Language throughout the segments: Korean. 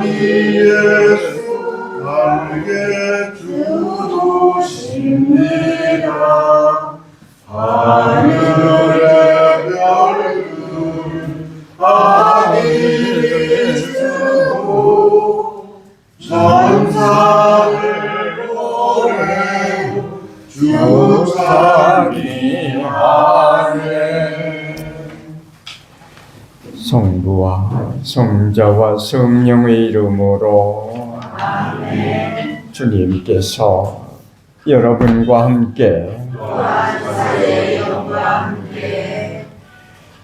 예수 달게 주도십니다. 하늘의 별들 아비를 쓰고 천사를 보내고 주사기하네. 성부와 성자와 성령의 이름으로 아멘. 주님께서 여러분과 함께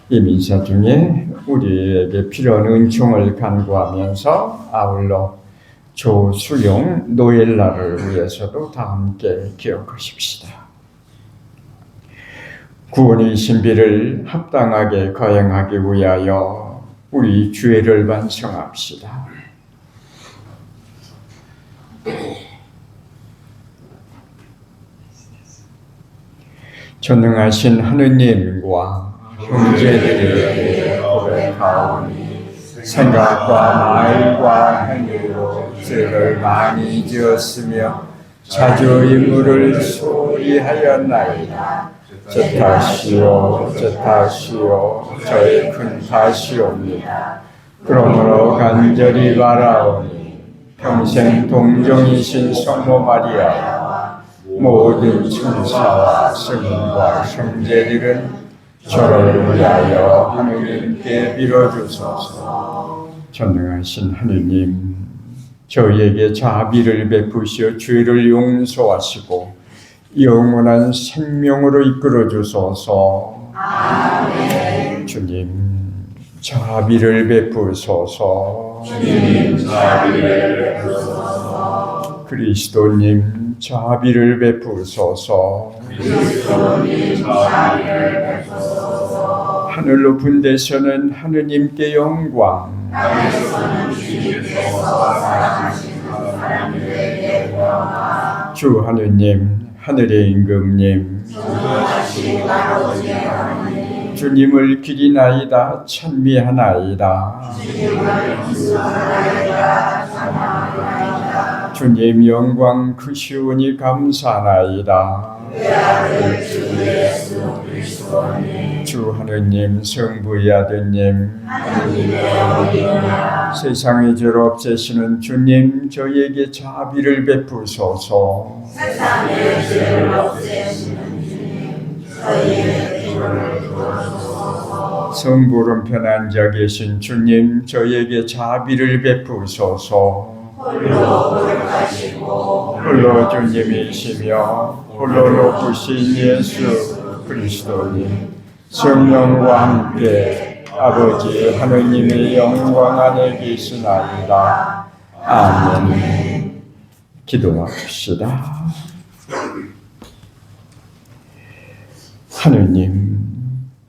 이 미사 중에 우리에게 필요한 은총을 간구하면서 아울러 조수용 노엘라를 위해서도 다 함께 기억하십시다. 구원의 신비를 합당하게 거행하기 위하여 우리 죄를 반성합시다. 전능하신 하느님과 형제들에게 고백하오니 생각과 말과 행위로 죄를 많이 지었으며 자주 임무를 소홀히 하였나이다. 제 탓이요 제 탓이요 저의 큰 탓이옵니다. 그러므로 간절히 바라오니 평생 동정이신 성모 마리아와 모든 천사와 스님과 형제들은 저를 위하여 하느님께 빌어주소서. 전능하신 하느님, 저희에게 자비를 베푸시어 죄를 용서하시고 영원한 생명으로 이끌어 주소서. 아멘. 주님, 자비를 베푸소서. 주님, 자비를 베푸소서. 그리스도님, 자비를 베푸소서. 그리스도님, 자비를 베푸소서. 하늘 높은 데서는 하느님께 영광, 땅에서는 주님께서 사랑하시는 사람들에게 영광. 주 하느님, 하늘의 임금님, 전능하신 아버지 하나님, 주님을 기리나이다 찬미하나이다. 주님을 기수하나이다 찬양하나이다. 주님 영광 크시오니 감사하나이다. 내 아들 주 예수 그리스도님, 주 하느님 성부의 아드님, 하나님의 어린이라. 세상의 죄를 없애시는 주님, 저희에게 자비를 베푸소서. 세상의 죄를 없애시는 주님, 저희의 기도를 들어주소서. 성부름 편한 자 계신 주님, 저희에게 자비를 베푸소서. 홀로 거룩하시고 홀로 주님이시며 홀로 높으신 예수 그리스도님, 성령과 함께 아버지 하느님의 영광 안에 계시나이다. 아멘. 기도합시다. 하느님,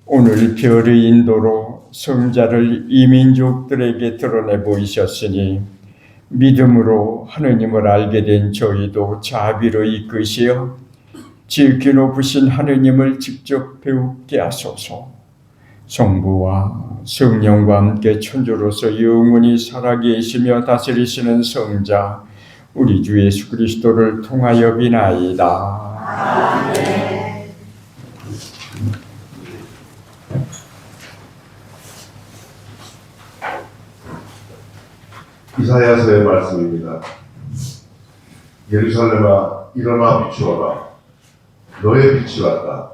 오늘 별의 인도로 성자를 이민족들에게 드러내 보이셨으니 믿음으로 하느님을 알게 된 저희도 자비로 이끄시어 지극히 높으신 하느님을 직접 배우게 하소서. 성부와 성령과 함께 천주로서 영원히 살아계시며 다스리시는 성자 우리 주 예수 그리스도를 통하여 비나이다. 아멘. 이사야서의 말씀입니다. 예루살렘아 일어나 비추어라. 너의 빛이 왔다.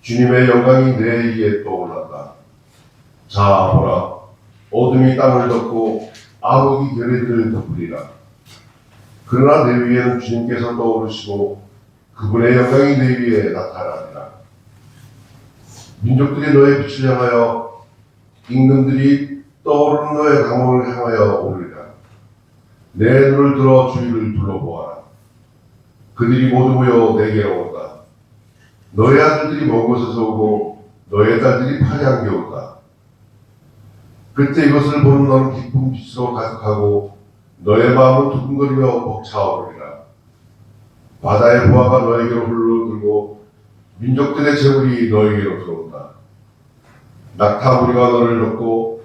주님의 영광이 내 위에 떠올랐다. 자 보라, 어둠이 땅을 덮고 암흑이 계리들을 덮으리라. 그러나 내 위에는 주님께서 떠오르시고 그분의 영광이 내 위에 나타나리라. 민족들이 너의 빛을 향하여, 임금들이 떠오르는 너의 강호를 향하여 오르리라. 내 눈을 들어 주위를 둘러보아라. 그들이 모두 모여 내게로 온다. 너의 아들들이 먼 곳에서 오고 너의 딸들이 파리함께 온다. 그때 이것을 보는 너는 기쁜 빛으로 가득하고 너의 마음은 두근거리며 벅차오르리라. 바다의 보화가 너에게로 흘러들고 민족들의 재물이 너에게로 들어온다. 낙타 무리가 너를 덮고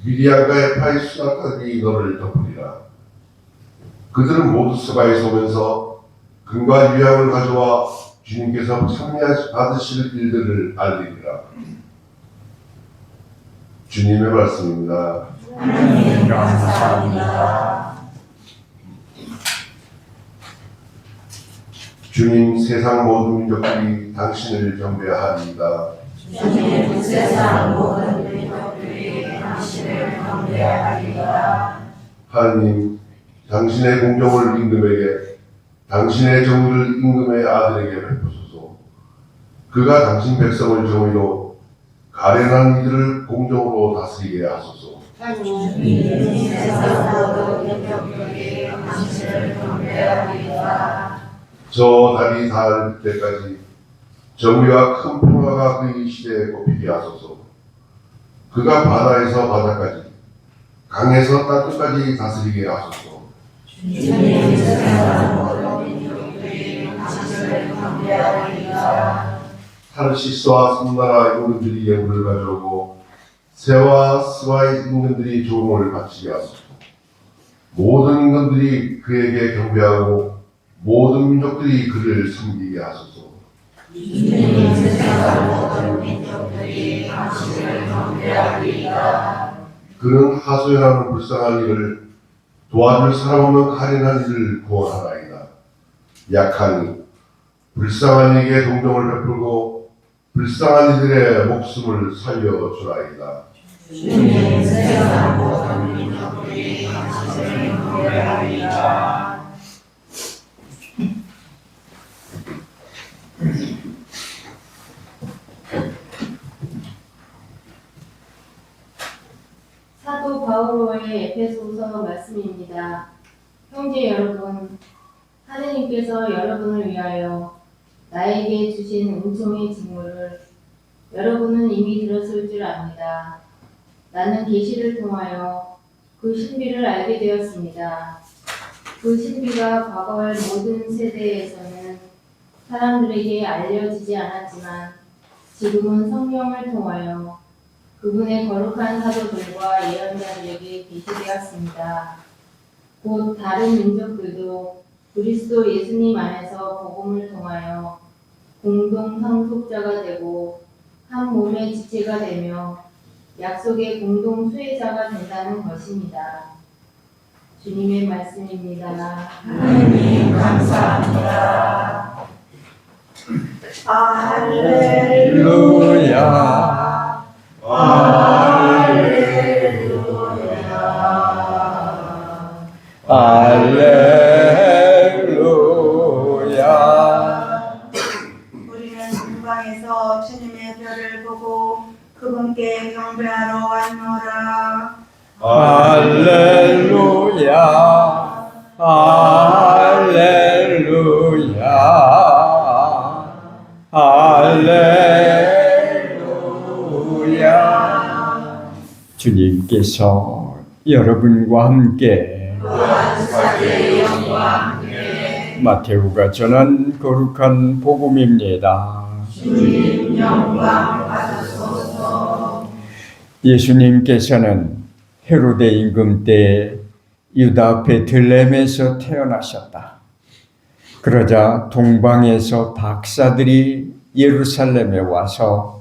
미디안과 에파의 수납까지 너를 덮으리라. 그들은 모두 스바에서 오면서 금과 유향을 가져와 주님께서 참여받으실 일들을 알리리라. 주님의 말씀입니다. 하나님 감사합니다. 주님, 세상 모든 민족들이 당신을 경배하리이다. 주님, 세상 모든 민족들이 당신을 경배하리이다. 하나님, 당신의 공정을 임금에게, 당신의 정의를 임금의 아들에게 베푸소서. 그가 당신 백성을 정의로, 가련한 이들을 공정으로 다스리게 하소서. 주님, 세상 모든 민족들이 당신을 경배하리이다. 저 달이 닿을 때까지 정의와 큰 평화가 그의 시대에 꼽히게 하소서. 그가 바다에서 바다까지, 강에서 땅끝까지 다스리게 하소서. 주님, 세상 모든 민족들이 당신을 경배하리이다. 타르시스와 섬나라 임금들이 예물을 가져오고 세와 스와의 임금들이 조공을 바치게 하소서. 모든 임금들이 그에게 경배하고 모든 민족들이 그를 섬기게 하소서. 주님, 세상 모든 민족들이 당신을 경배하리이다. 그는 하소연하는 불쌍한 이를 도와줄 사람 없는 가련한 이를 구원하나이다. 약한 불쌍한 이에게 동정을 베풀고 불쌍한 이들의 목숨을 살려주나이다. 주님, 세상 모든 민족들이 당신을 경배하리이다. 사도 바오로의 에베소서 말씀입니다. 형제 여러분, 하느님께서 여러분을 위하여 나에게 주신 은총의 직무를 여러분은 이미 들었을 줄 압니다. 나는 계시를 통하여 그 신비를 알게 되었습니다. 그 신비가 과거의 모든 세대에서는 사람들에게 알려지지 않았지만 지금은 성령을 통하여 그분의 거룩한 사도들과 예언자들에게 계시되었습니다. 곧 다른 민족들도 그리스도 예수님 안에서 복음을 통하여 공동 상속자가 되고 한 몸의 지체가 되며 약속의 공동 수혜자가 된다는 것입니다. 주님의 말씀입니다. 하나님 감사합니다. 할렐루야. 할렐루야. 우리는 동방에서 주님의 별을 보고 그분께 경배하러 왔노라. 할렐루야. 할렐루야. 할렐루야. 주님께서 여러분과 함께 마테오가 전한 거룩한 복음입니다. 주님 영광 받으소서. 예수님께서는 헤로데 임금 때 유다 베들레헴에서 태어나셨다. 그러자 동방에서 박사들이 예루살렘에 와서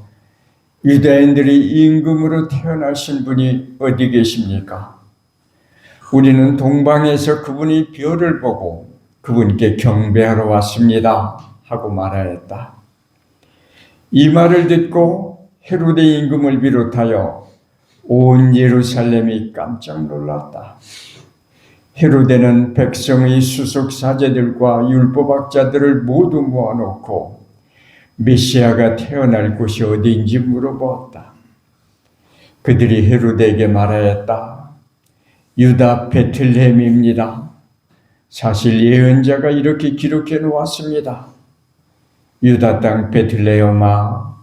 유대인들이 임금으로 태어나신 분이 어디 계십니까? 우리는 동방에서 그분이 별을 보고 그분께 경배하러 왔습니다 하고 말하였다. 이 말을 듣고 헤로데 임금을 비롯하여 온 예루살렘이 깜짝 놀랐다. 헤로데는 백성의 수석 사제들과 율법학자들을 모두 모아놓고 메시아가 태어날 곳이 어디인지 물어보았다. 그들이 헤로데에게 말하였다. 유다 베틀레헴입니다. 사실 예언자가 이렇게 기록해 놓았습니다. 유다 땅 베틀레헴아,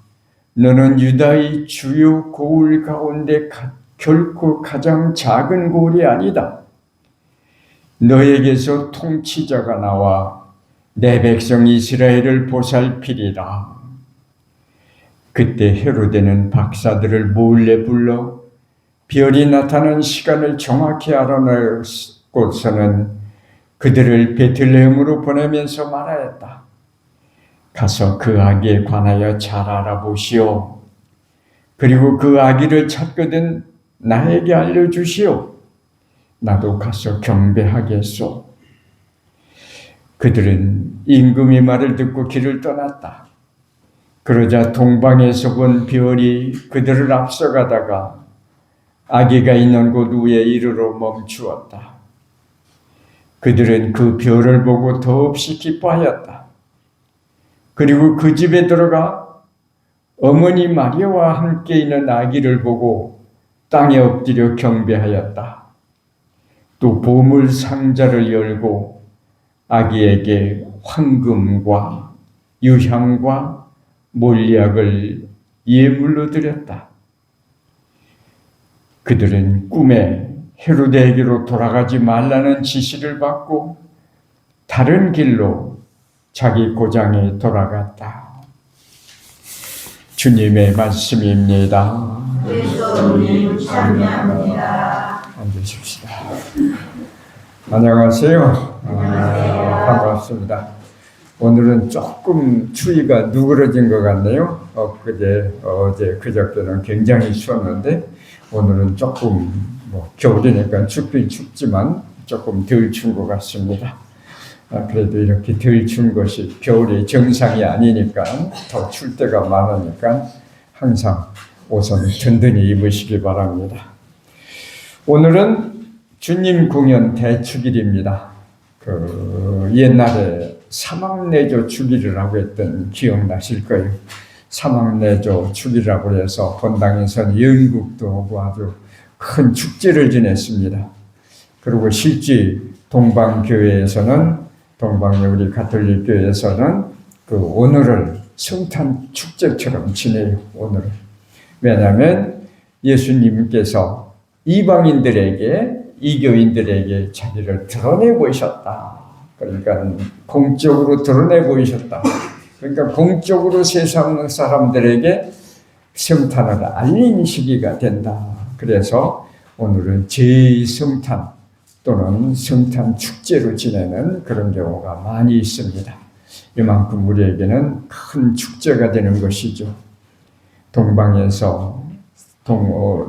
너는 유다의 주요 고을 가운데 결코 가장 작은 고을이 아니다. 너에게서 통치자가 나와 내 백성 이스라엘을 보살피리라. 그때 헤로데는 박사들을 몰래 불러 별이 나타나는 시간을 정확히 알아내고서는 그들을 베들레헴으로 보내면서 말하였다. 가서 그 아기에 관하여 잘 알아보시오. 그리고 그 아기를 찾거든 나에게 알려주시오. 나도 가서 경배하겠소. 그들은 임금의 말을 듣고 길을 떠났다. 그러자 동방에서 본 별이 그들을 앞서가다가 아기가 있는 곳 위에 이르러 멈추었다. 그들은 그 별을 보고 더없이 기뻐하였다. 그리고 그 집에 들어가 어머니 마리아와 함께 있는 아기를 보고 땅에 엎드려 경배하였다. 또 보물 상자를 열고 아기에게 황금과 유향과 몰약을 예물로 드렸다. 그들은 꿈에 헤로데에게로 돌아가지 말라는 지시를 받고 다른 길로 자기 고장에 돌아갔다. 주님의 말씀입니다. 그리스도님 찬양합니다. 앉으십시다. 안녕하세요. 반갑습니다. 오늘은 조금 추위가 누그러진 것 같네요. 어제, 그저께는 굉장히 추웠는데 오늘은 조금 겨울이니까 춥긴 춥지만 조금 덜 추운 것 같습니다. 그래도 이렇게 덜 추운 것이 겨울의 정상이 아니니까 더 출 때가 많으니까 항상 옷은 든든히 입으시기 바랍니다. 오늘은 주님 공연 대축일입니다. 옛날에 사막내조 축일이라고 했던 기억나실 거예요. 사막내조 축일이라고 해서 본당에서는 연극도 하고 아주 큰 축제를 지냈습니다. 그리고 실제 동방교회에서는 우리 가톨릭 교회에서는 오늘을 성탄 축제처럼 지내요. 오늘을. 왜냐하면 예수님께서 이방인들에게 이교인들에게 자기를 드러내 보이셨다. 그러니까 공적으로 드러내 보이셨다. 그러니까 공적으로 세상 사람들에게 성탄을 알린 시기가 된다. 그래서 오늘은 제2성탄 또는 성탄 축제로 지내는 그런 경우가 많이 있습니다. 이만큼 우리에게는 큰 축제가 되는 것이죠. 동방에서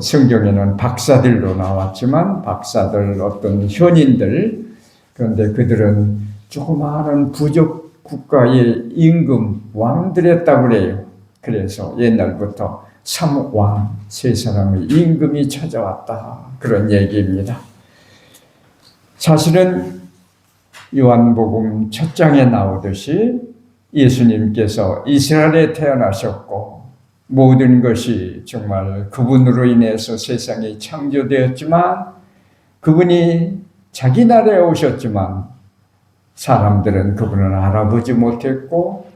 성경에는 박사들로 나왔지만 박사들 어떤 현인들, 그런데 그들은 조그마한 부족 국가의 임금 왕들이었다고 그래요. 그래서 옛날부터 삼왕 세 사람의 임금이 찾아왔다, 그런 얘기입니다. 사실은 요한복음 첫 장에 나오듯이 예수님께서 이스라엘에 태어나셨고 모든 것이 정말 그분으로 인해서 세상이 창조되었지만 그분이 자기 나라에 오셨지만 사람들은 그분을 알아보지 못했고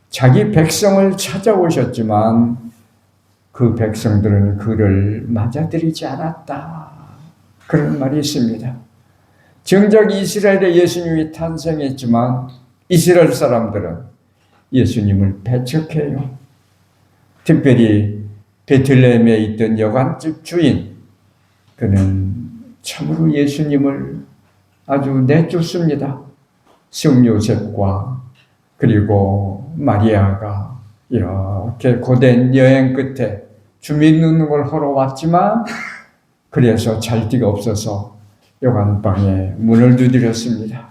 자기 백성을 찾아오셨지만 그 백성들은 그를 맞아들이지 않았다, 그런 말이 있습니다. 정작 이스라엘에 예수님이 탄생했지만 이스라엘 사람들은 예수님을 배척해요. 특별히 베들레헴에 있던 여관집 주인, 그는 참으로 예수님을 아주 내쫓습니다. 성요셉과 그리고 마리아가 이렇게 고된 여행 끝에 주민등록을 하러 왔지만 그래서 잘 데가 없어서 여관방에 문을 두드렸습니다.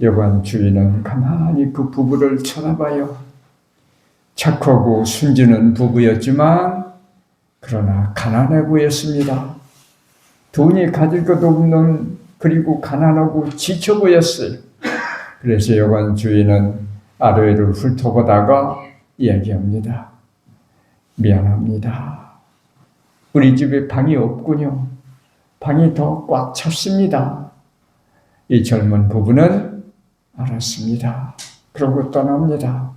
여관 주인은 가만히 그 부부를 쳐다봐요. 착하고 순진한 부부였지만 그러나 가난해 보였습니다. 돈이 가질 것도 없는, 그리고 가난하고 지쳐 보였어요. 그래서 여관 주인은 아래를 훑어보다가 이야기합니다. 미안합니다. 우리 집에 방이 없군요. 방이 더 꽉 찼습니다. 이 젊은 부부는 알았습니다. 그러고 떠납니다.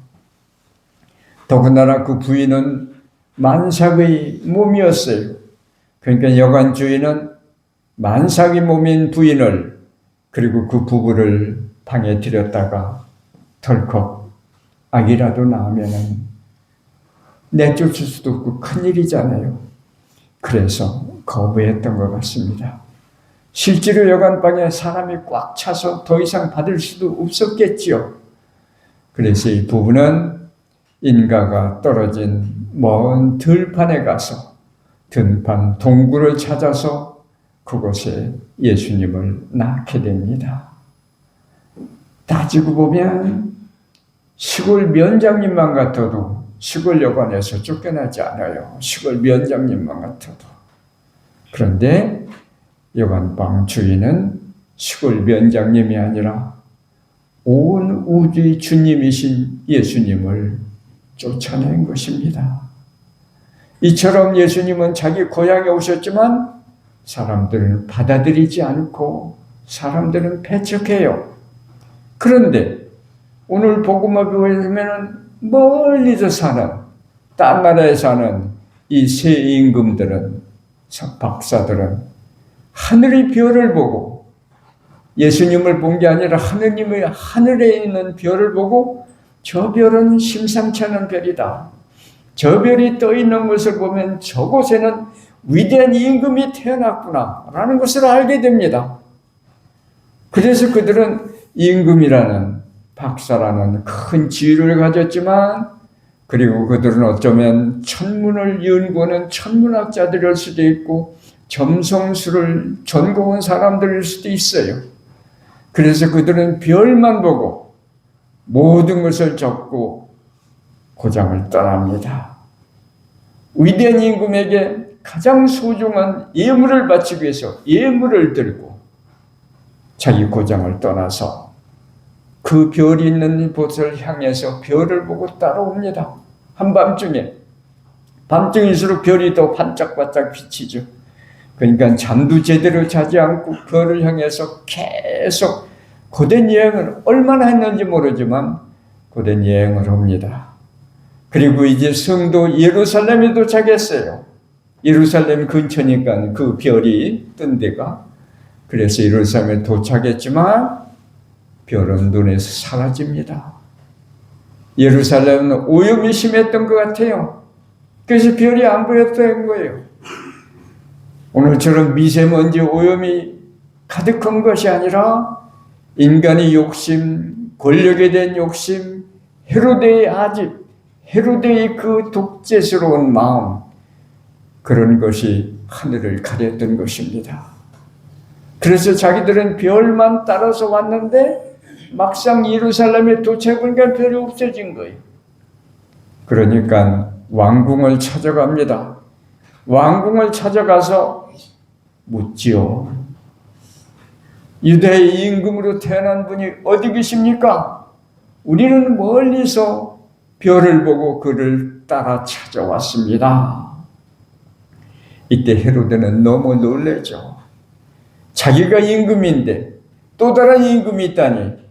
더군다나 그 부인은 만삭의 몸이었어요. 그러니까 여관 주인은 만삭의 몸인 부인을, 그리고 그 부부를 방에 들였다가 덜컥 아기라도 낳으면 내쫓을 수도 없고 큰일이잖아요. 그래서 거부했던 것 같습니다. 실제로 여관방에 사람이 꽉 차서 더 이상 받을 수도 없었겠지요. 그래서 이 부부는 인가가 떨어진 먼 들판에 가서 들판 동굴을 찾아서 그곳에 예수님을 낳게 됩니다. 따지고 보면 시골 면장님만 같아도 시골 여관에서 쫓겨나지 않아요. 시골 면장님만 같아도. 그런데 여관방 주인은 시골 면장님이 아니라 온 우주의 주님이신 예수님을 쫓아낸 것입니다. 이처럼 예수님은 자기 고향에 오셨지만 사람들은 받아들이지 않고 사람들은 배척해요. 그런데 오늘 복음을 보면 멀리서 사는, 딴 나라에 사는 이 새 임금들은, 박사들은 하늘의 별을 보고 예수님을 본 게 아니라 하느님의 하늘에 있는 별을 보고 저 별은 심상치 않은 별이다. 저 별이 떠 있는 것을 보면 저곳에는 위대한 임금이 태어났구나 라는 것을 알게 됩니다. 그래서 그들은 임금이라는 박사라는 큰 지위를 가졌지만 그리고 그들은 어쩌면 천문을 연구하는 천문학자들일 수도 있고 점성술을 전공한 사람들일 수도 있어요. 그래서 그들은 별만 보고 모든 것을 접고 고장을 떠납니다. 위대한 임금에게 가장 소중한 예물을 바치기 위해서 예물을 들고 자기 고장을 떠나서 그 별이 있는 곳을 향해서 별을 보고 따라옵니다. 한밤중에. 밤중일수록 별이 더 반짝반짝 비치죠. 그러니까 잠도 제대로 자지 않고 별을 향해서 계속 고된 여행을 얼마나 했는지 모르지만 고된 여행을 합니다. 그리고 이제 성도 예루살렘에 도착했어요. 예루살렘 근처니까 그 별이 뜬 데가. 그래서 예루살렘에 도착했지만 별은 눈에서 사라집니다. 예루살렘은 오염이 심했던 것 같아요. 그래서 별이 안 보였던 거예요. 오늘처럼 미세먼지 오염이 가득한 것이 아니라 인간의 욕심, 권력에 대한 욕심, 헤로데의 아집, 헤로데의 그 독재스러운 마음, 그런 것이 하늘을 가렸던 것입니다. 그래서 자기들은 별만 따라서 왔는데 막상 예루살렘에 도착하니까 별이 없어진 거예요. 그러니까 왕궁을 찾아갑니다. 왕궁을 찾아가서 묻지요. 유대의 임금으로 태어난 분이 어디 계십니까? 우리는 멀리서 별을 보고 그를 따라 찾아왔습니다. 이때 헤로데는 너무 놀라죠. 자기가 임금인데 또 다른 임금이 있다니.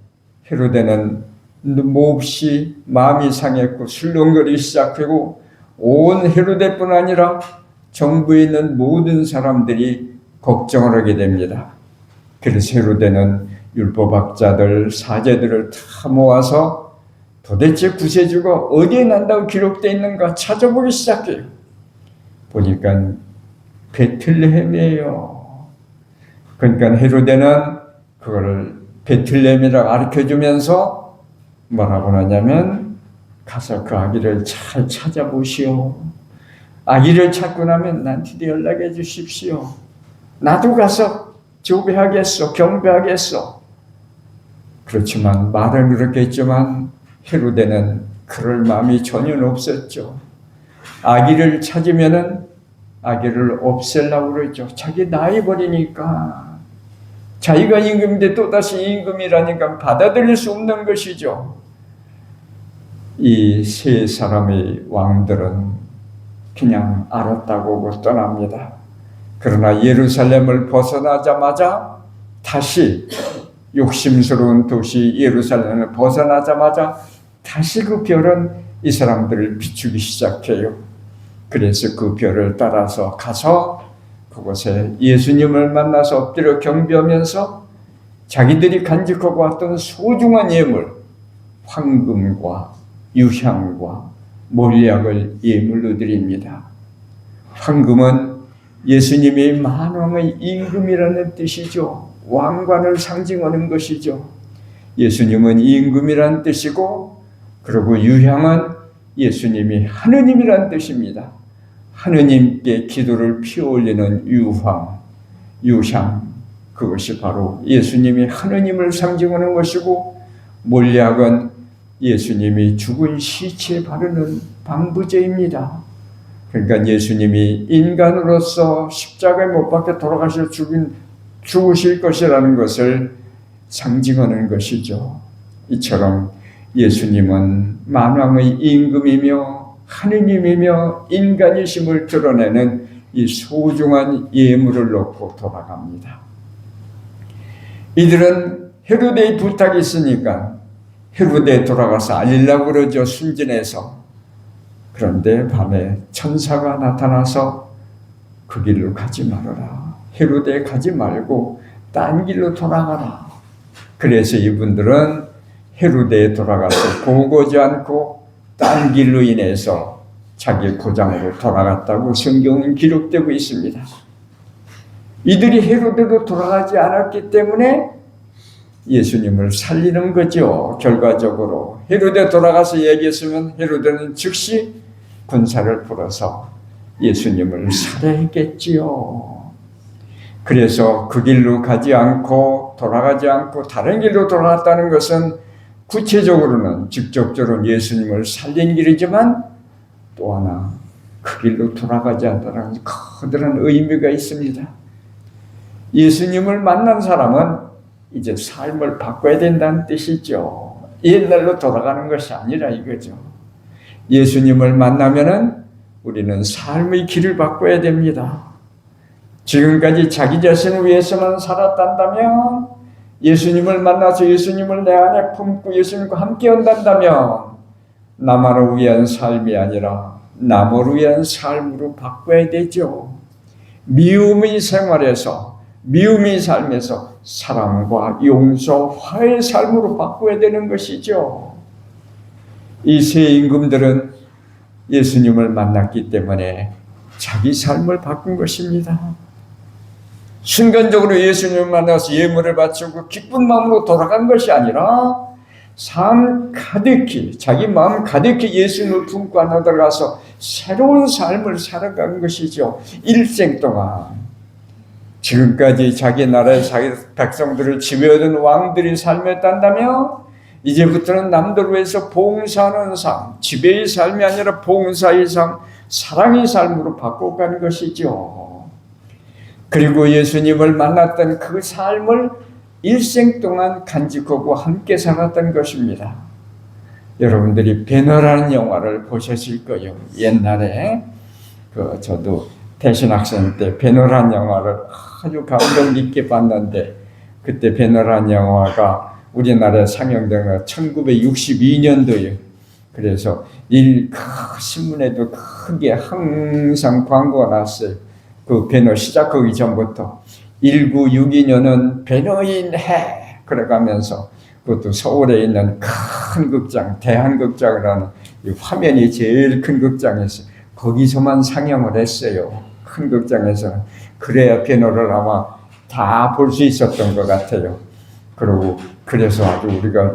헤로데는 몹시 마음이 상했고 술렁거리기 시작하고 온 헤로데뿐 아니라 정부에 있는 모든 사람들이 걱정을 하게 됩니다. 그래서 헤로데는 율법학자들, 사제들을 다 모아서 도대체 구세주가 어디에 난다고 기록되어 있는가 찾아보기 시작해요. 보니까 베틀레헴이에요. 그러니까 헤로데는 그거를 베틀레헴이라고 가르쳐주면서 뭐라고 하냐면 가서 그 아기를 잘 찾아보시오. 아기를 찾고 나면 나한테 연락해 주십시오. 나도 가서 조배하겠어, 경배하겠어. 그렇지만 말은 그렇게 했지만 헤로데는 그럴 마음이 전혀 없었죠. 아기를 찾으면은 아기를 없애려고 그러죠. 자기 나이 버리니까. 자기가 임금인데 또다시 임금이라니까 받아들일 수 없는 것이죠. 이 세 사람의 왕들은 그냥 알았다고 하고 떠납니다. 그러나 예루살렘을 벗어나자마자 다시 욕심스러운 도시 예루살렘을 벗어나자마자 다시 그 별은 이 사람들을 비추기 시작해요. 그래서 그 별을 따라서 가서 그곳에 예수님을 만나서 엎드려 경배하면서 자기들이 간직하고 왔던 소중한 예물, 황금과 유향과 몰약을 예물로 드립니다. 황금은 예수님이 만왕의 임금이라는 뜻이죠. 왕관을 상징하는 것이죠. 예수님은 임금이라는 뜻이고, 그리고 유향은 예수님이 하느님이라는 뜻입니다. 하느님께 기도를 피워올리는 유향, 그것이 바로 예수님이 하느님을 상징하는 것이고, 몰약은 예수님이 죽은 시체에 바르는 방부제입니다. 그러니까 예수님이 인간으로서 십자가에 못 박혀 돌아가셔 죽으실 것이라는 것을 상징하는 것이죠. 이처럼 예수님은 만왕의 임금이며 하느님이며 인간이심을 드러내는 이 소중한 예물을 놓고 돌아갑니다. 이들은 헤로데의 부탁이 있으니까 헤로데에 돌아가서 알리려고 그러죠. 순진해서. 그런데 밤에 천사가 나타나서 그 길로 가지 말아라. 헤로데에 가지 말고 딴 길로 돌아가라. 그래서 이분들은 헤로데에 돌아가서 보고지 않고 딴 길로 인해서 자기 고장으로 돌아갔다고 성경은 기록되고 있습니다. 이들이 헤로데로 돌아가지 않았기 때문에 예수님을 살리는 거죠. 결과적으로 헤로데 돌아가서 얘기했으면 헤로데는 즉시 군사를 풀어서 예수님을 살해했겠지요. 그래서 그 길로 가지 않고 돌아가지 않고 다른 길로 돌아갔다는 것은 구체적으로는 직접적으로 예수님을 살린 길이지만 또 하나 그 길로 돌아가지 않다는 커다란 의미가 있습니다. 예수님을 만난 사람은 이제 삶을 바꿔야 된다는 뜻이죠. 옛날로 돌아가는 것이 아니라 이거죠. 예수님을 만나면은 우리는 삶의 길을 바꿔야 됩니다. 지금까지 자기 자신을 위해서만 살았단다면, 예수님을 만나서 예수님을 내 안에 품고 예수님과 함께 온단다면 나만을 위한 삶이 아니라 남을 위한 삶으로 바꿔야 되죠. 미움의 생활에서, 미움의 삶에서 사랑과 용서, 화해의 삶으로 바꿔야 되는 것이죠. 이 세 임금들은 예수님을 만났기 때문에 자기 삶을 바꾼 것입니다. 순간적으로 예수님을 만나서 예물을 바치고 기쁜 마음으로 돌아간 것이 아니라 삶 가득히, 자기 마음 가득히 예수님을 품고 안에 들어가서 새로운 삶을 살아간 것이죠. 일생 동안. 지금까지 자기 나라의 자기 백성들을 지배하던 왕들이 삶이었다면 이제부터는 남들을 위해서 봉사하는 삶, 지배의 삶이 아니라 봉사의 삶, 사랑의 삶으로 바꿔가는 것이죠. 그리고 예수님을 만났던 그 삶을 일생 동안 간직하고 함께 살았던 것입니다. 여러분들이 배너라는 영화를 보셨을 거예요. 옛날에 저도 대신학생 때 배너라는 영화를 아주 감동 깊게 봤는데, 그때 배너라는 영화가 우리나라에 상영된 건 1962년도예요. 그래서 신문에도 크게 항상 광고가 났어요. 그 배너 시작하기 전부터 1962년은 배너인 해 그래가면서, 그것도 서울에 있는 큰 극장, 대한극장이라는 이 화면이 제일 큰 극장에서 거기서만 상영을 했어요. 큰 극장에서는. 그래야 배너를 아마 다 볼 수 있었던 것 같아요. 그리고 그래서 아주 우리가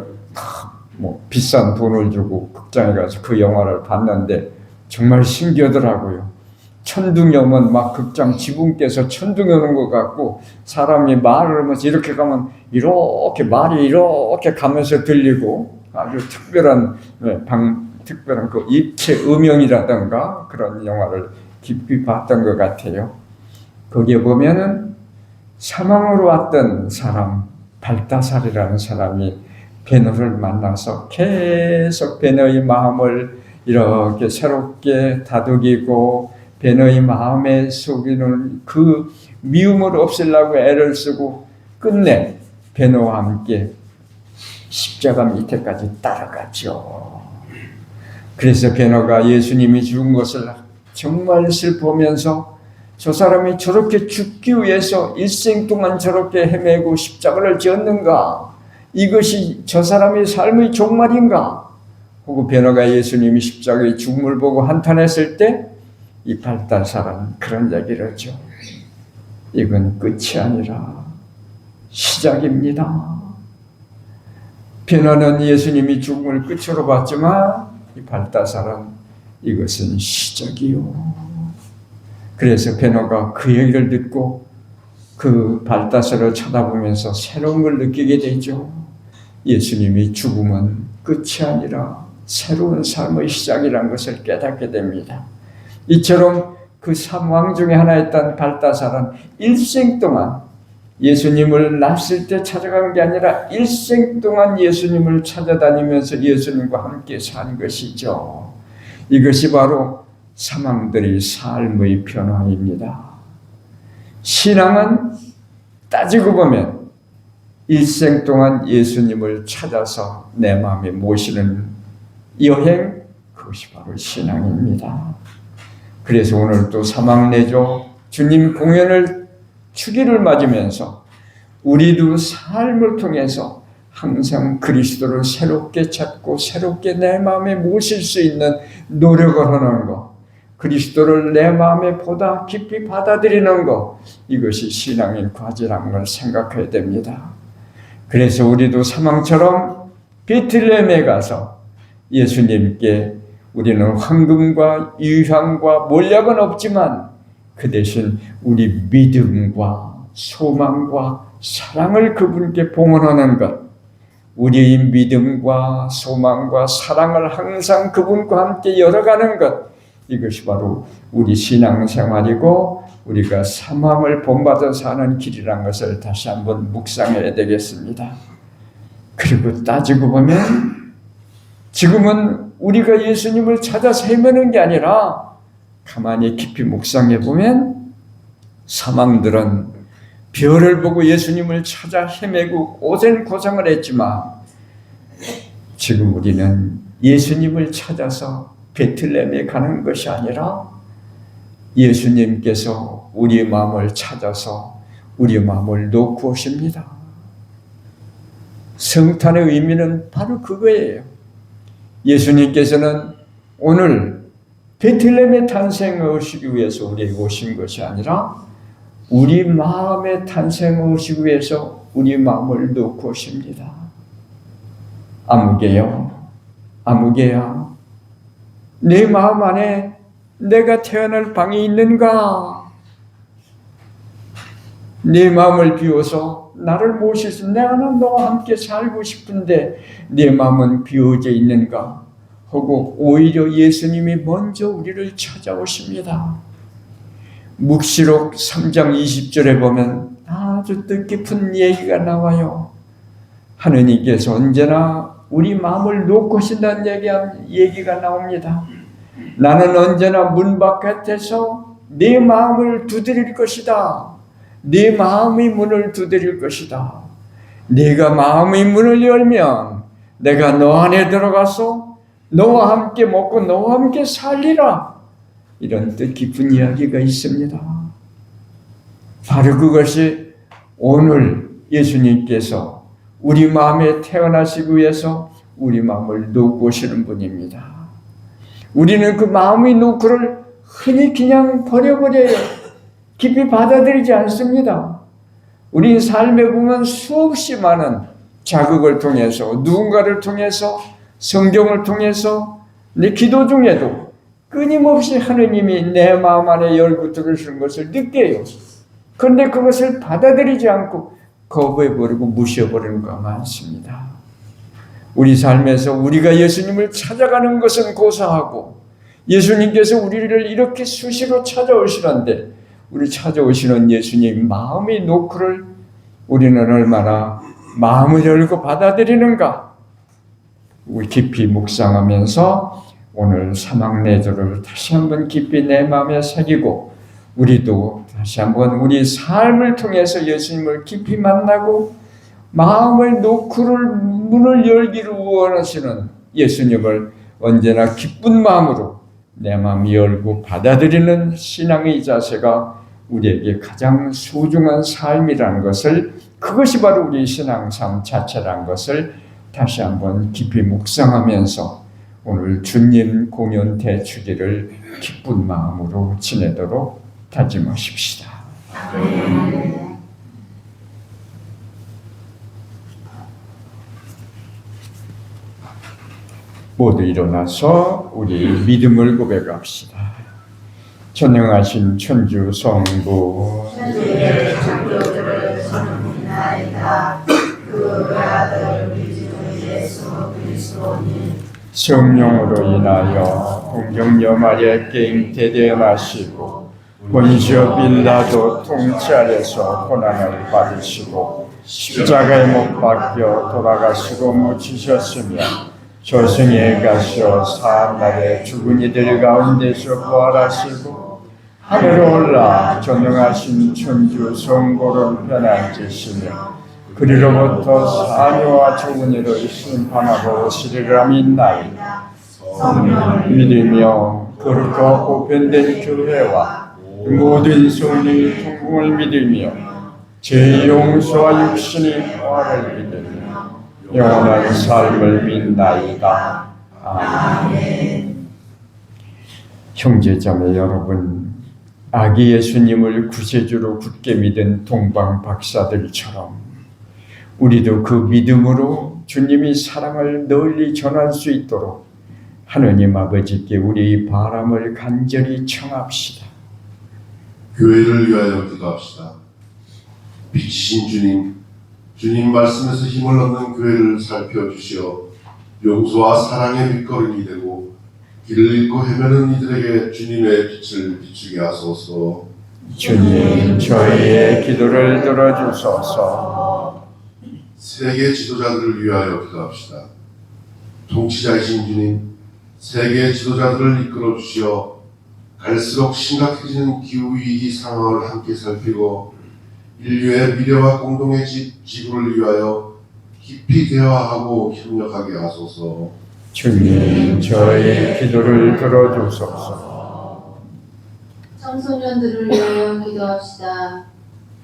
비싼 돈을 주고 극장에 가서 그 영화를 봤는데 정말 신기하더라고요. 천둥이 오면 막 극장 지붕께서 천둥이 오는 것 같고, 사람이 말을 하면서 이렇게 가면 이렇게 말이 이렇게 가면서 들리고, 아주 특별한 그 입체 음영이라든가 그런 영화를 깊이 봤던 것 같아요. 거기에 보면은 사망으로 왔던 사람, 발다살이라는 사람이 베너를 만나서 계속 베너의 마음을 이렇게 새롭게 다독이고, 베너의 마음에 속이는 그 미움을 없애려고 애를 쓰고 끝내 베너와 함께 십자가 밑에까지 따라갔죠. 그래서 베너가 예수님이 죽은 것을 정말 슬퍼하면서, 저 사람이 저렇게 죽기 위해서 일생 동안 저렇게 헤매고 십자가를 지었는가? 이것이 저 사람의 삶의 종말인가? 하고 베너가 예수님이 십자가의 죽음을 보고 한탄했을 때 이 발달사람은 그런 얘기를 하죠. 이건 끝이 아니라 시작입니다. 베나는 예수님이 죽음을 끝으로 봤지만 이 발다사는 이것은 시작이요. 그래서 베나가 그 얘기를 듣고 그 발다사를 쳐다보면서 새로운 걸 느끼게 되죠. 예수님이 죽음은 끝이 아니라 새로운 삶의 시작이라는 것을 깨닫게 됩니다. 이처럼 그 삼왕 중에 하나였던 발다사는 일생 동안 예수님을 낯설 때 찾아간 게 아니라 일생 동안 예수님을 찾아다니면서 예수님과 함께 산 것이죠. 이것이 바로 사망들의 삶의 변화입니다. 신앙은 따지고 보면 일생 동안 예수님을 찾아서 내 마음에 모시는 여행, 그것이 바로 신앙입니다. 그래서 오늘 또 사막내조 주님 공연을 주기를 맞으면서 우리도 삶을 통해서 항상 그리스도를 새롭게 찾고 새롭게 내 마음에 모실 수 있는 노력을 하는 것, 그리스도를 내 마음에 보다 깊이 받아들이는 것, 이것이 신앙의 과제라는 걸 생각해야 됩니다. 그래서 우리도 사망처럼 베틀레헴에 가서 예수님께 우리는 황금과 유향과 몰약은 없지만 그 대신 우리 믿음과 소망과 사랑을 그분께 봉헌하는 것, 우리의 믿음과 소망과 사랑을 항상 그분과 함께 열어가는 것, 이것이 바로 우리 신앙생활이고 우리가 사망을 본받아 사는 길이라는 것을 다시 한번 묵상해야 되겠습니다. 그리고 따지고 보면 지금은 우리가 예수님을 찾아서 헤매는 게 아니라 가만히 깊이 묵상해 보면 사망들은 별을 보고 예수님을 찾아 헤매고 오랜 고생을 했지만 지금 우리는 예수님을 찾아서 베틀레헴에 가는 것이 아니라 예수님께서 우리의 마음을 찾아서 우리의 마음을 놓고 오십니다. 성탄의 의미는 바로 그거예요. 예수님께서는 오늘 베틀레헴에 탄생하시기 위해서 우리에게 오신 것이 아니라 우리 마음에 탄생하시기 위해서 우리 마음을 놓고 오십니다. 아무개요, 아무개야, 내 마음 안에 내가 태어날 방이 있는가? 내 마음을 비워서 나를 모셔서 나는 너와 함께 살고 싶은데 내 마음은 비워져 있는가? 하고 오히려 예수님이 먼저 우리를 찾아오십니다. 묵시록 3장 20절에 보면 아주 뜻깊은 얘기가 나와요. 하느님께서 언제나 우리 마음을 놓고 오신다는 얘기가 나옵니다. 나는 언제나 문 바깥에서 내 마음을 두드릴 것이다. 내 마음의 문을 두드릴 것이다. 네가 마음의 문을 열면 내가 너 안에 들어가서 너와 함께 먹고 너와 함께 살리라. 이런 뜻깊은 이야기가 있습니다. 바로 그것이 오늘 예수님께서 우리 마음에 태어나시기 위해서 우리 마음을 놓고 오시는 분입니다. 우리는 그 마음의 노크를 흔히 그냥 버려버려요. 깊이 받아들이지 않습니다. 우리 삶에 보면 수없이 많은 자극을 통해서, 누군가를 통해서, 성경을 통해서, 내 기도 중에도 끊임없이 하느님이 내 마음 안에 열고 들으시는 것을 느껴요. 그런데 그것을 받아들이지 않고 거부해버리고 무시해버리는 것 많습니다. 우리 삶에서 우리가 예수님을 찾아가는 것은 고사하고 예수님께서 우리를 이렇게 수시로 찾아오시는데 우리 찾아오시는 예수님 마음의 노크를 우리는 얼마나 마음을 열고 받아들이는가? 우리 깊이 묵상하면서 오늘 사막내조를 다시 한번 깊이 내 마음에 새기고 우리도 다시 한번 우리 삶을 통해서 예수님을 깊이 만나고 마음의 노크를 문을 열기를 원하시는 예수님을 언제나 기쁜 마음으로 내 마음 열고 받아들이는 신앙의 자세가 우리에게 가장 소중한 삶이라는 것을, 그것이 바로 우리 신앙삶 자체라는 것을 다시 한번 깊이 묵상하면서 오늘 주님 공연 대축일을 기쁜 마음으로 지내도록 다짐하십시다. 모두 일어나서 우리 믿음을 고백합시다. 전능하신 천주 성부 천주의 장로들을 저는 믿나이다. 그 아들 우리 주 예수 그리스도니 성령으로 인하여 공경여 마리아께 잉태되어나시고 본시오 빌라도 통치 아래서 고난을 받으시고 십자가에 못 박혀 돌아가시고 묻히셨으며 저승에 가시어 사한날에 죽은 이들 가운데서 부활하시고 하늘에 올라 전능하신 천주 성부를 편안지시며 그리로부터 사녀와 죽은 이를 심판하고 오시리라 믿나이다. 믿으며 거룩하고 보편된 교회와 모든 성령의 통공을 믿으며 제 용서와 육신의 부활을 믿으며 영원한 삶을 믿나이다. 아멘. 형제자매 여러분, 아기 예수님을 구세주로 굳게 믿은 동방 박사들처럼 우리도 그 믿음으로 주님의 사랑을 널리 전할 수 있도록 하느님 아버지께 우리의 바람을 간절히 청합시다. 교회를 위하여 기도합시다. 빛이신 주님 말씀에서 힘을 얻는 교회를 살펴주시어 용서와 사랑의 밑거름이 되고 길을 잃고 헤매는 이들에게 주님의 빛을 비추게 하소서. 주님, 저희의 기도를 들어주소서. 세계 지도자들을 위하여 기도합시다. 통치자이신 주님, 세계 지도자들을 이끌어 주시어 갈수록 심각해지는 기후위기 상황을 함께 살피고 인류의 미래와 공동의 지구를 위하여 깊이 대화하고 협력하게 하소서. 주님, 저희의 기도를 들어주소서. 청소년들을 위하여 기도합시다.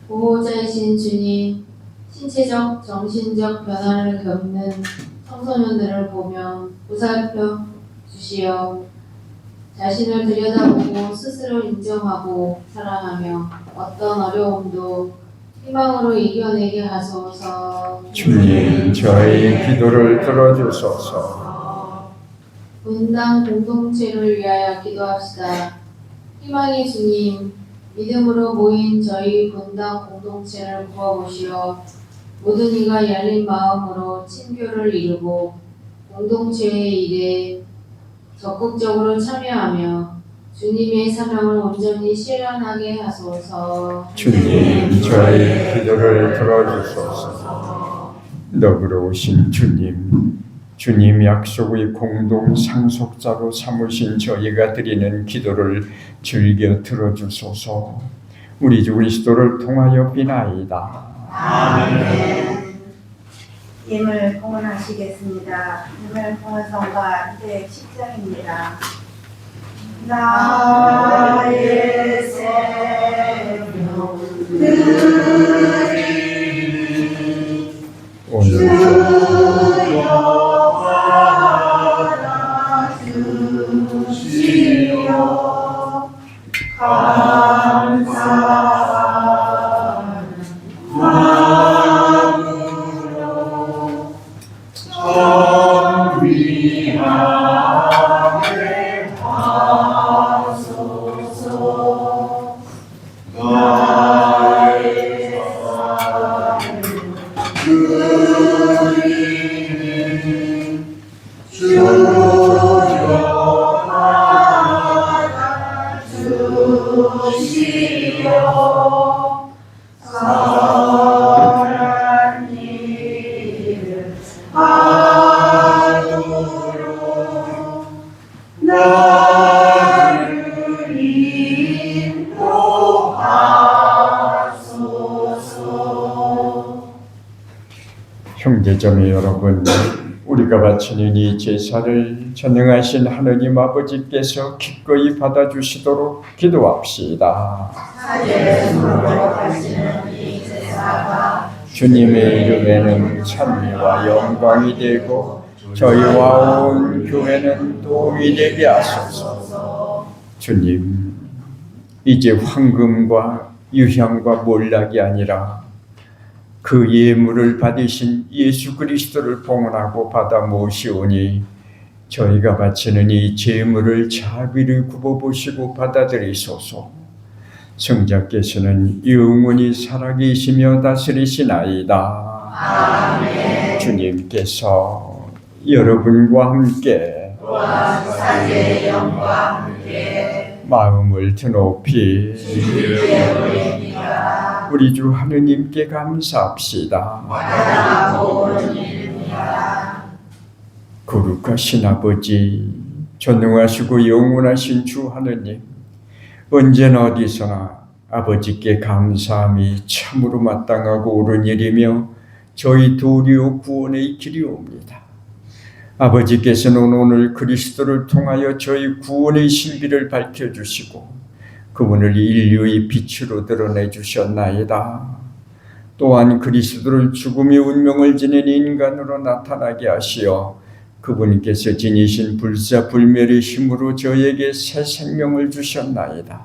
보호자이신 주님, 신체적, 정신적 변화를 겪는 청소년들을 보며 보살펴 주시어 자신을 들여다보고 스스로 인정하고 사랑하며 어떤 어려움도 희망으로 이겨내게 하소서. 주님, 저희 기도를 들어주소서. 분당 공동체를 위하여 기도합시다. 희망의 주님, 믿음으로 모인 저희 분당 공동체를 구워보시어 모든 이가 열린 마음으로 친교를 이루고 공동체의 일에 적극적으로 참여하며 주님의 사명을 온전히 실현하게 하소서. 주님, 저희 기도를 들어주소서. 너그러우신 주님 약속의 공동 상속자로 삼으신 저희가 드리는 기도를 즐겨 들어주소서. 우리 주 그리스도를 통하여 비나이다. 아멘. 임을 봉헌하시겠습니다. 임을 봉헌성가 이제 10장입니다. 나의 생명들이 오늘 주여 감사하는 마음으로 정의하게 하소서. 나의 삶을 그리는 주여받아 주시오. 선한 일을 하도록 나를 인도하소서. 형제자매 여러분, 우리가 바치는 이 제사를 전능하신 하느님 아버지께서 기꺼이 받아주시도록 기도합시다. 사제로 하시는 이 제사가 주님의 이름에는 찬미와 영광이 되고 저희와 온 교회는 도움이 되게 하소서. 주님, 이제 황금과 유향과 몰락이 아니라 그 예물을 받으신 예수 그리스도를 봉헌하고 받아 모시오니 저희가 바치는 이 제물을 자비를 굽어보시고 받아들이소서. 성자께서는 영원히 살아계시며 다스리시나이다. 아멘. 주님께서 여러분과 함께 또한 사제의 영과 함께 마음을 드높이 주님께 올립니다. 우리 주 하느님께 감사합시다. 마땅하고 주님입니다. 거룩하신 아버지, 전능하시고 영원하신 주 하느님, 언제나 어디서나 아버지께 감사함이 참으로 마땅하고 옳은 일이며 저희 도리오 구원의 길이옵니다. 아버지께서는 오늘 그리스도를 통하여 저희 구원의 신비를 밝혀주시고 그분을 인류의 빛으로 드러내 주셨나이다. 또한 그리스도를 죽음의 운명을 지닌 인간으로 나타나게 하시어 그분께서 지니신 불사불멸의 힘으로 저에게 새 생명을 주셨나이다.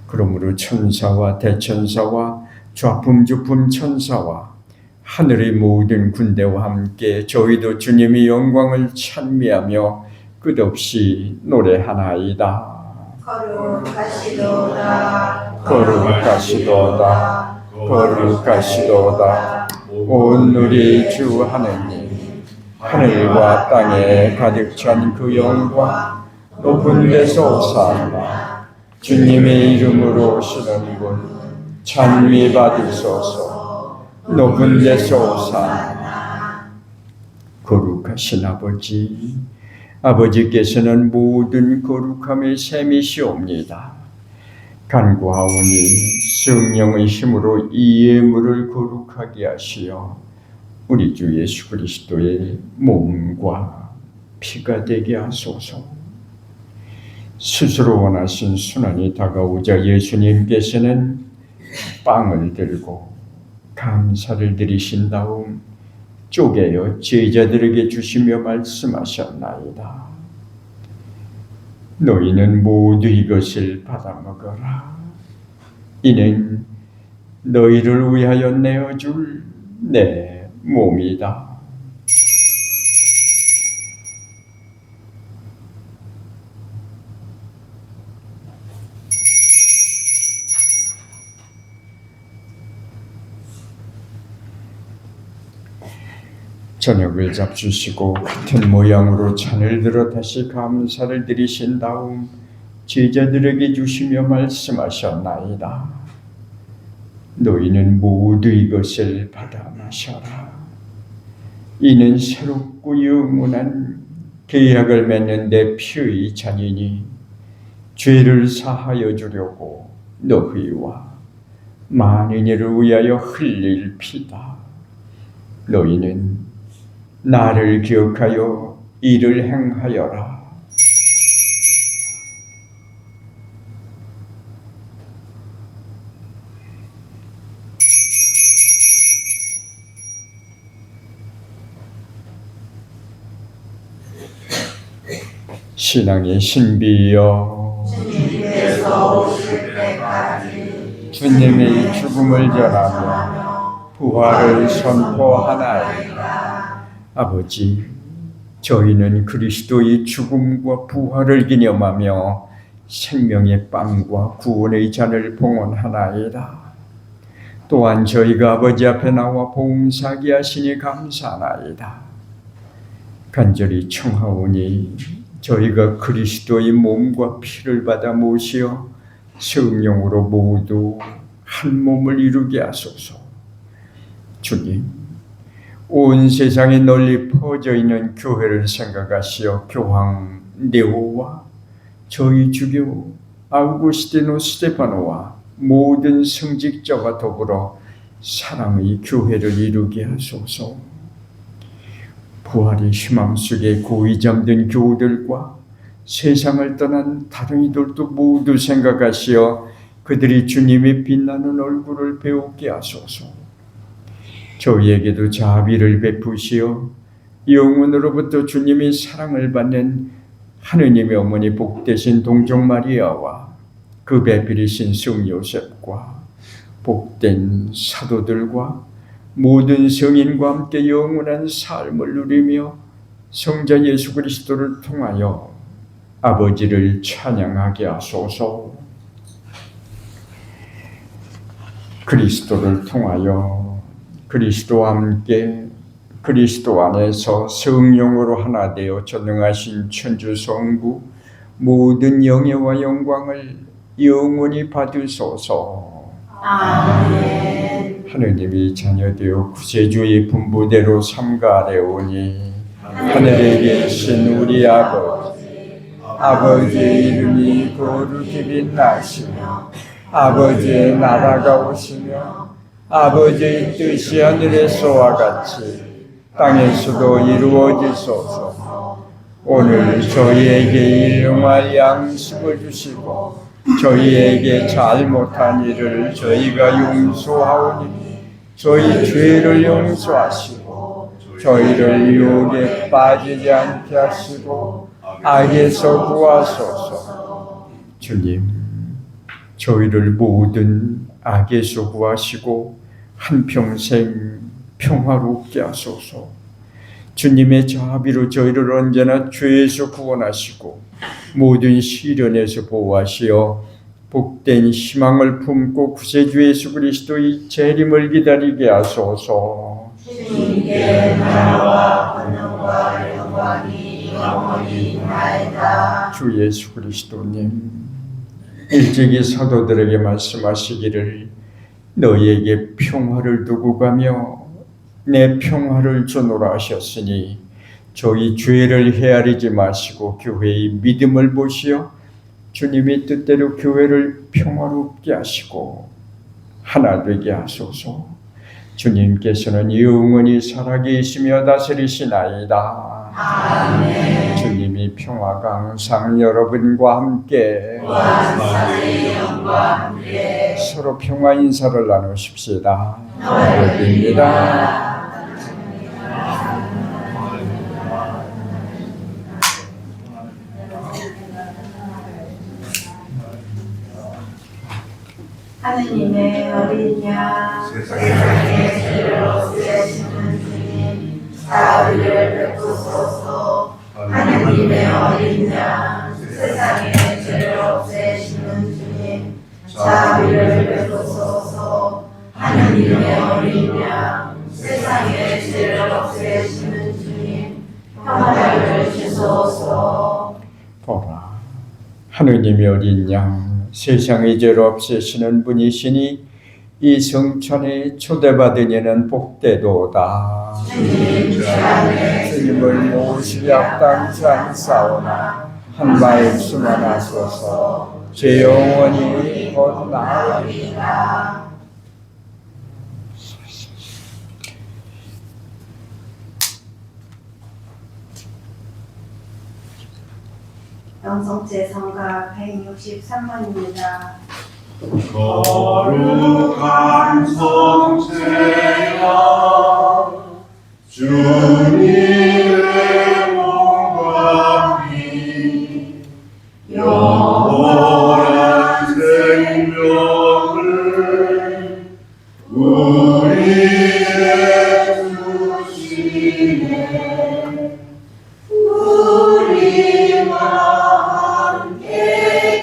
그러므로 천사와 대천사와 좌품주품 천사와 하늘의 모든 군대와 함께 저희도 주님의 영광을 찬미하며 끝없이 노래하나이다. 거룩하시도다. 거룩하시도다. 거룩하시도다. 온 우리 주 하느님, 하늘과 땅에 가득 찬 그 영광 높은 데서 오사나. 주님의 이름으로 오시는 분 찬미 받으소서. 높은 데서 오사나. 거룩하신 아버지, 아버지께서는 모든 거룩함의 셈이시옵니다. 간구하오니 성령의 힘으로 이 예물을 거룩하게 하시어 우리 주 예수 그리스도의 몸과 피가 되게 하소서. 스스로 원하신 순환이 다가오자 예수님께서는 빵을 들고 감사를 드리신 다음 쪼개어 제자들에게 주시며 말씀하셨나이다. 너희는 모두 이것을 받아 먹어라. 이는 너희를 위하여 내어줄 내 몸이다. 저녁을 잡수시고 같은 모양으로 잔을 들어 다시 감사를 드리신 다음 제자들에게 주시며 말씀하셨나이다. 너희는 모두 이것을 받아 마셔라. 이는 새롭고 영원한 계약을 맺는 내 피의 잔이니 죄를 사하여 주려고 너희와 많은 이를 위하여 흘릴 피다. 너희는 나를 기억하여 이를 행하여라. 신앙의 신비여, 주님께서 오실 때까지 주님의 죽음을 전하며 부활을 선포하나이다. 아버지, 저희는 그리스도의 죽음과 부활을 기념하며 생명의 빵과 구원의 잔을 봉헌하나이다. 또한 저희가 아버지 앞에 나와 봉사하게 하시니 감사하나이다. 간절히 청하오니 저희가 그리스도의 몸과 피를 받아 모시어 성령으로 모두 한 몸을 이루게 하소서. 주님, 온 세상에 널리 퍼져 있는 교회를 생각하시어 교황 네오와 저희 주교 아우구스티노 스테파노와 모든 성직자와 더불어 사랑의 교회를 이루게 하소서. 부활의 희망 속에 고이 잠든 교우들과 세상을 떠난 다른 이들도 모두 생각하시어 그들이 주님의 빛나는 얼굴을 배우게 하소서. 저희에게도 자비를 베푸시어 영원으로부터 주님의 사랑을 받는 하느님의 어머니 복되신 동정 마리아와 그 배필이신 성 요셉과 복된 사도들과 모든 성인과 함께 영원한 삶을 누리며 성자 예수 그리스도를 통하여 아버지를 찬양하게 하소서. 그리스도를 통하여 그리스도와 함께 그리스도 안에서 성령으로 하나 되어 전능하신 천주 성부 모든 영예와 영광을 영원히 받으소서. 아멘. 하느님이 자녀되어 구세주의 분부대로 삼가되오니 하늘에 계신 우리 아버지의 이름이 거룩히 빛나시며 아버지의 나라가 오시며 아버지의 뜻이 하늘에서와 같이 땅에서도 이루어지소서. 오늘 저희에게 일용할 양식을 주시고 저희에게 잘못한 일을 저희가 용서하오니 저희 죄를 용서하시고 저희를 유혹에 빠지지 않게 하시고 악에서 구하소서. 주님, 저희를 모든 악에서 구하시고 한평생 평화롭게 하소서. 주님의 자비로 저희를 언제나 죄에서 구원하시고 모든 시련에서 보호하시어 복된 희망을 품고 구세주 예수 그리스도의 재림을 기다리게 하소서. 주님께 나라와 권능과 영광이 영원히 있나이다. 주 예수 그리스도님, 일찍이 사도들에게 말씀하시기를 너희에게 평화를 두고 가며 내 평화를 주노라 하셨으니 저희 죄를 헤아리지 마시고 교회의 믿음을 보시어 주님의 뜻대로 교회를 평화롭게 하시고 하나 되게 하소서. 주님께서는 영원히 살아계시며 다스리시나이다. 아멘. 주님이 평화가 항상 여러분과 함께 서로 평화 인사를 나누십시다. 기도드립니다. 하느님의 어린 양 세상의 죄를 없애시는 주님 자비를 베푸소서. 하느님의 어린 양 세상의 죄를 없애시는 주님 자비를 베푸소서. 하느님의 어린 양 세상의 죄를 없애시는 주님 평화를 주소서. 보라, 하느님의 어린 양 세상의 죄를 없애시는 분이시니 이 성찬에 초대받은 이는 복되도다. 주님을 모시기 합당치 않사오나 한 말씀만 하소서. 제 영혼이 곧 나으리라. 영성제성가 163번입니다. 거룩한 성체여 주님의 몸과 피 영원한 생명을 우리에게 주시네. 우리와 함께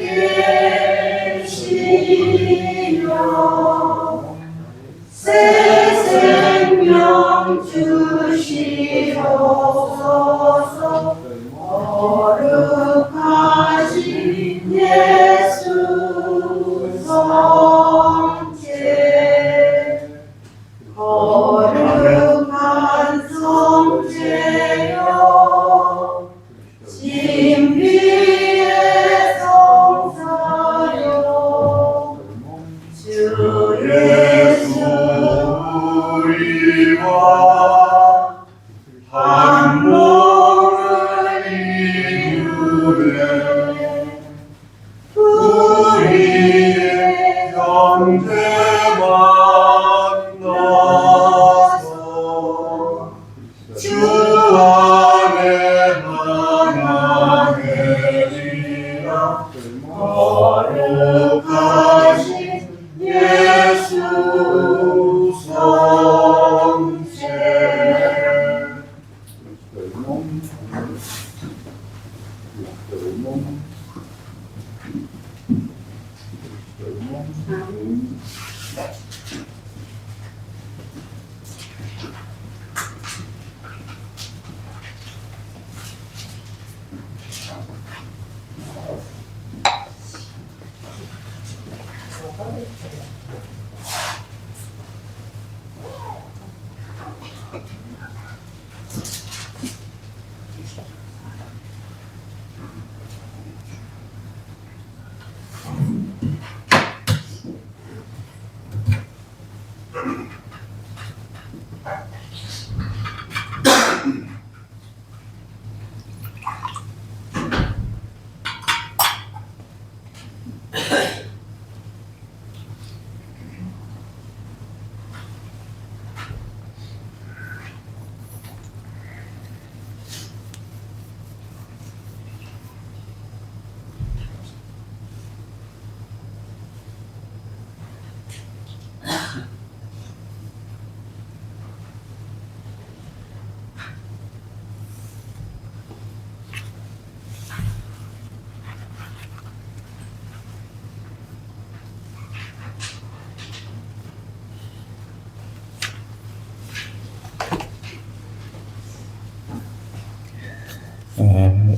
계시며 새 생명 주시옵소서. 거룩하신 예수 성체 거룩한 성체여 신비의 성사여 주 예수 우리와 한 몸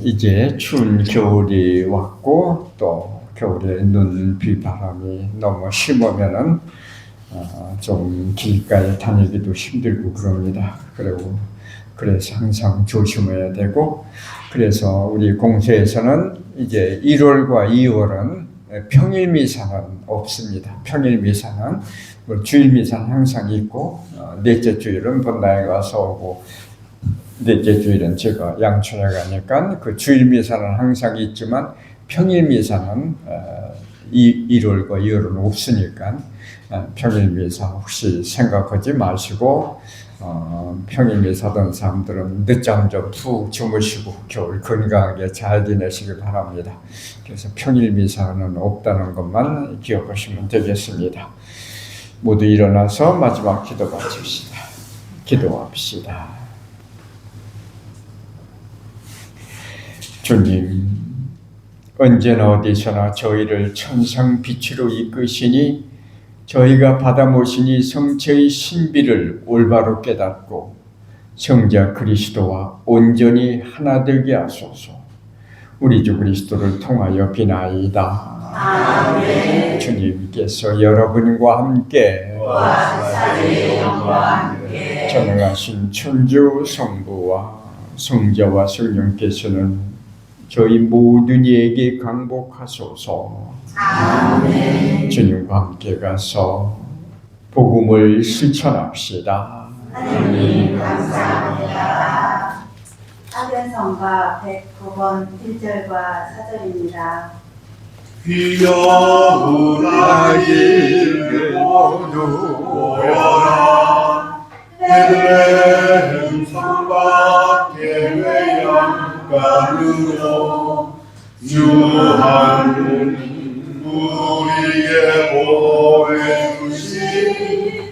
이제 추운 겨울이 왔고 또 겨울에 눈, 비, 바람이 너무 심하면은 좀 길가에 다니기도 힘들고 그럽니다. 그리고 그래서 항상 조심해야 되고, 그래서 우리 공소에서는 이제 1월과 2월은 평일 미사는 없습니다. 평일 미사는 뭐 주일 미사는 항상 있고, 넷째 주일은 본당에 가서 오고, 넷째 주일은 제가 양촌에 가니까 그 주일 미사는 항상 있지만 평일 미사는 1월과 2월은 없으니까 평일 미사 혹시 생각하지 마시고, 평일 미사 하던 사람들은 늦잠 좀 푹 주무시고 겨울 건강하게 잘 지내시기 바랍니다. 그래서 평일 미사는 없다는 것만 기억하시면 되겠습니다. 모두 일어나서 마지막 기도 바칩시다. 기도합시다. 주님, 언제나 어디서나 저희를 천상 빛으로 이끄시니 저희가 받아 모신 이 성체의 신비를 올바로 깨닫고 성자 그리스도와 온전히 하나 되게 하소서. 우리 주 그리스도를 통하여 비나이다. 아멘. 주님께서 여러분과 함께 전능하신 천주 성부와 성자와 성령께서는 저희 모든 이에게 강복하소서. 아멘. 주님과 함께 가서 복음을 실천합시다. 하나님 감사합니다. 하변성가 109번 1절과 4절입니다. 귀여운 아이들 모두 모여라. 베들레헴 성 밖에 외양간으로 주 하나님 우리에게 보여주신